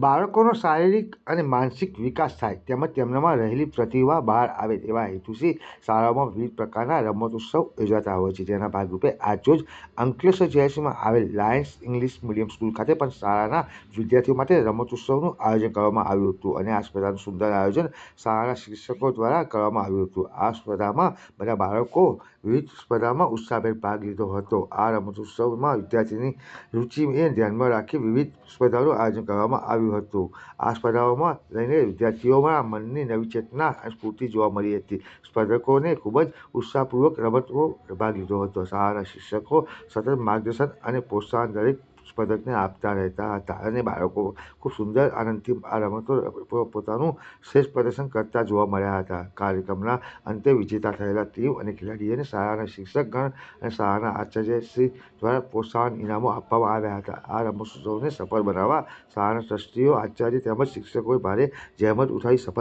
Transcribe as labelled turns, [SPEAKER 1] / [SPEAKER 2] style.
[SPEAKER 1] બાળકોનો શારીરિક અને માનસિક વિકાસ થાય તેમજ તેમનામાં રહેલી પ્રતિભા બહાર આવે તેવા હેતુથી શાળાઓમાં વિવિધ પ્રકારના રમતોત્સવ યોજાતા હોય છે. જેના ભાગરૂપે આજરોજ અંકલેશ્વર જીઆઈડીસીમાં આવેલ લાયન્સ ઇંગ્લિશ મીડિયમ સ્કૂલ ખાતે પણ શાળાના વિદ્યાર્થીઓ માટે રમતોત્સવનું આયોજન કરવામાં આવ્યું હતું અને આ સ્પર્ધાનું સુંદર આયોજન શાળાના શિક્ષકો દ્વારા કરવામાં આવ્યું હતું. આ સ્પર્ધામાં બધા બાળકો વિવિધ સ્પર્ધામાં ઉત્સાહભેર ભાગ લીધો હતો. આ રમતોત્સવમાં વિદ્યાર્થીની રુચિને ધ્યાનમાં રાખી વિવિધ સ્પર્ધાઓનું આયોજન કરવામાં આવ્યું હતું. આ સ્પર્ધાઓમાં લઈને વિદ્યાર્થીઓના મનની નવી ચેતના અને સ્ફૂર્તિ જોવા મળી હતી. સ્પર્ધકોને ખૂબ જ ઉત્સાહપૂર્વક રમતમાં ભાગ લીધો હતો. શાળાના શિક્ષકો સતત માર્ગદર્શન અને પ્રોત્સાહન દરેક સ્પર્ધકને આપતા રહેતા હતા અને બાળકો ખૂબ સુંદર આનંદથી આ રમતો પોતાનું શ્રેષ્ઠ પ્રદર્શન કરતા જોવા મળ્યા હતા. કાર્યક્રમના અંતે વિજેતા થયેલા ટીમ અને ખેલાડીઓને શાળાના શિક્ષકગણ અને શાળાના આચાર્યશ્રી દ્વારા પ્રોત્સાહન ઇનામો આપવામાં આવ્યા હતા. આ રમતોત્સવને સફળ બનાવવા શાળાના ટ્રસ્ટીઓ, આચાર્ય તેમજ શિક્ષકોએ ભારે જહેમત ઉઠાવી સફળ